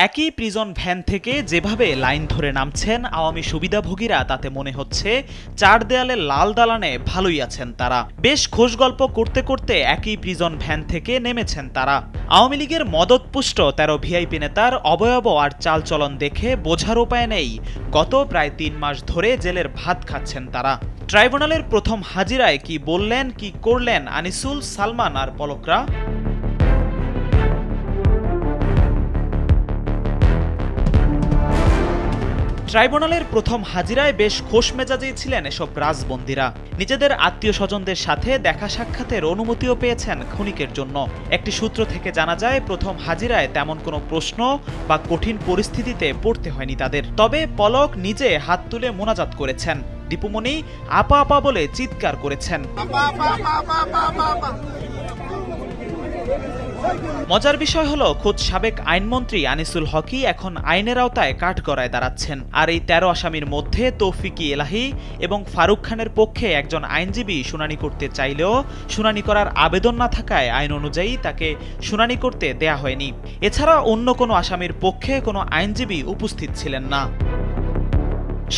একই prison van থেকে যেভাবে লাইন ধরে নামছেন আওয়ামী সুবিধাভোগীরা, তাতে মনে হচ্ছে চার দেয়ালে লাল দালানে ভালোই আছেন তারা। বেশ খোশ গল্প করতে করতে একই প্রিজন ভ্যান থেকে নেমেছেন তারা। আওয়ামী লীগের মদতপুষ্ট ১৩ ভিআইপি নেতার অবয়ব আর চালচলন দেখে বোঝার উপায় নেই গত প্রায় ৩ মাস ধরে জেলের ভাত খাচ্ছেন তারা। ট্রাইব্যুনালের প্রথম হাজিরায় কি বললেন, কি করলেন আনিসুল, সালমান আর পলকরা? ট্রাইব্যুনালের প্রথম হাজিরায় বেশ খোশ মেজাজেই ছিলেন এসব রাজবন্দীরা। নিজেদের আত্মীয় স্বজনদের সাথে দেখা সাক্ষাতের অনুমতিও পেয়েছেন ক্ষণিকের জন্য। একটি সূত্র থেকে জানা যায়, প্রথম হাজিরায় তেমন কোনো প্রশ্ন বা কঠিন পরিস্থিতিতে পড়তে হয়নি তাদের। তবে পলক নিজে হাত তুলে মোনাজাত করেছেন, দীপুমণি আপা আপা বলে চিৎকার করেছেন। মজার বিষয় হলো, খোদ সাবেক আইনমন্ত্রী আনিসুল হকই এখন আইনের আওতায় কাঠগড়ায় দাঁড়াচ্ছেন। আর এই ১৩ আসামির মধ্যে তৌফিক এলাহি এবং ফারুক খানের পক্ষে একজন আইনজীবী শুনানি করতে চাইলেও শুনানি করার আবেদন না থাকায় আইন অনুযায়ী তাকে শুনানি করতে দেয়া হয়নি। এছাড়া অন্য কোনো আসামির পক্ষে কোনো আইনজীবী উপস্থিত ছিলেন না।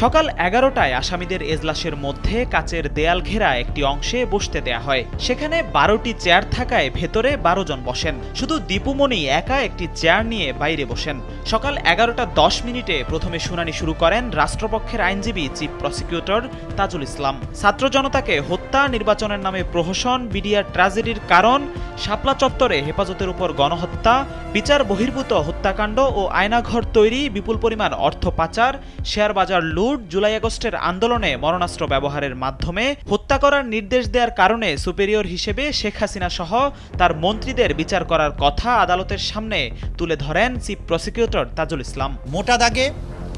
সকাল ১১টায় আসামিদের এজলাসের মধ্যে কাচের দেয়াল ঘেরা একটি অংশে বসতে দেয়া হয়। সেখানে ১২টি চেয়ার থাকায় ভেতরে ১২ জন বসেন। শুধু দীপুমণি একা একটি চেয়ার নিয়ে বাইরে বসেন। সকাল ১১টা ১০ প্রথমে শুনানি শুরু করেন রাষ্ট্রপক্ষের আইনজীবী চিফ প্রসিকিউটর তাজুল ইসলাম। ছাত্র জনতাকে হত্যা, নির্বাচনের নামে প্রহসন, বিডিআর ট্র্যাজেডির কারণ, শাপলা চত্বরে হেফাজতের উপর গণহত্যা, বিচার বহির্ভূত হত্যাকাণ্ড ও আয়নাঘর তৈরি, বিপুল পরিমাণ অর্থ পাচার, শেয়ার বাজার লুট, জুলাই আগস্টের আন্দোলনে মরণাস্ত্র ব্যবহারের মাধ্যমে হত্যা করার নির্দেশ দেওয়ার কারণে সুপেরিয়র হিসেবে শেখ হাসিনা সহ তার মন্ত্রীদের বিচার করার কথা আদালতের সামনে তুলে ধরেন চিফ প্রসিকিউটর তাজুল ইসলাম। মোটা দাগে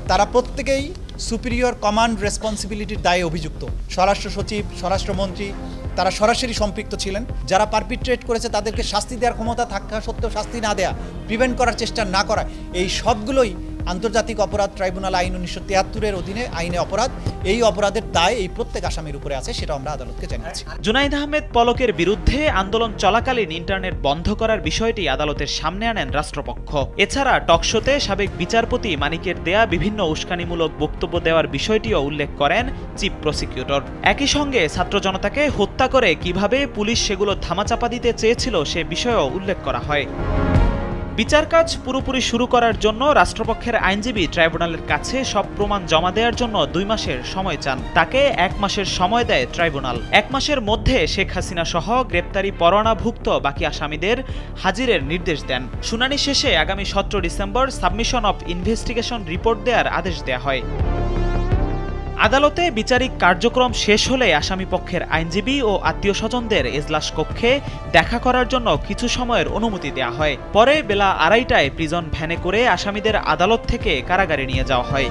তারা প্রত্যেকেই সুপিরিয়র কমান্ড রেসপন্সিবিলিটির দায়ে অভিযুক্ত। স্বরাষ্ট্র সচিব, স্বরাষ্ট্রমন্ত্রী তারা সরাসরি সম্পৃক্ত ছিলেন। যারা পারপিট্রেট করেছে তাদেরকে শাস্তি দেওয়ার ক্ষমতা থাকা সত্ত্বেও শাস্তি না দেয়া, প্রিভেন্ট করার চেষ্টা না করা, এই সবগুলোই আন্তর্জাতিক অপরাধ ট্রাইব্যুনাল আইন ১৯৭৩-এর অধীনে আইনে অপরাধ। এই অপরাধের দায় এই প্রত্যেক আসামির উপরে আছে, সেটা আমরা আদালতকে জানিয়েছি। জুনাইদ আহমেদ পলকের বিরুদ্ধে আন্দোলন চলাকালীন ইন্টারনেট বন্ধ করার বিষয়টি আদালতের সামনে আনেন রাষ্ট্রপক্ষ। এছাড়া টকশোতে সাবেক বিচারপতি মানিকের দেয়া বিভিন্ন উস্কানিমূলক বক্তব্য দেওয়ার বিষয়টিও উল্লেখ করেন চিফ প্রসিকিউটর। একই সঙ্গে ছাত্র জনতাকে হত্যা করে কিভাবে পুলিশ সেগুলো ধামাচাপা দিতে চেয়েছিল সে বিষয়েও উল্লেখ করা হয়। বিচার কাজ পুরোপুরি শুরু করার জন্য রাষ্ট্রপক্ষের আইনজীবী ট্রাইব্যুনালের কাছে সব প্রমাণ জমা দেওয়ার জন্য ২ মাসের সময় চান। তাকে ১ মাসের সময় দেয় ট্রাইব্যুনাল। ১ মাসের মধ্যে শেখ হাসিনা সহ গ্রেপ্তারি পরোয়ানাভুক্ত বাকি আসামিদের হাজিরের নির্দেশ দেন। শুনানি শেষে আগামী ১৭ December submission of investigation report দেওয়ার আদেশ দেয়া হয়। আদালতে বিচারিক কার্যক্রম শেষ হলে আসামিপক্ষের আইনজীবী ও আত্মীয় স্বজনদের এজলাস কক্ষে দেখা করার জন্য কিছু সময়ের অনুমতি দেওয়া হয়। পরে বেলা ২:৩০টায় প্রিজন ভ্যানে করে আসামিদের আদালত থেকে কারাগারে নিয়ে যাওয়া হয়।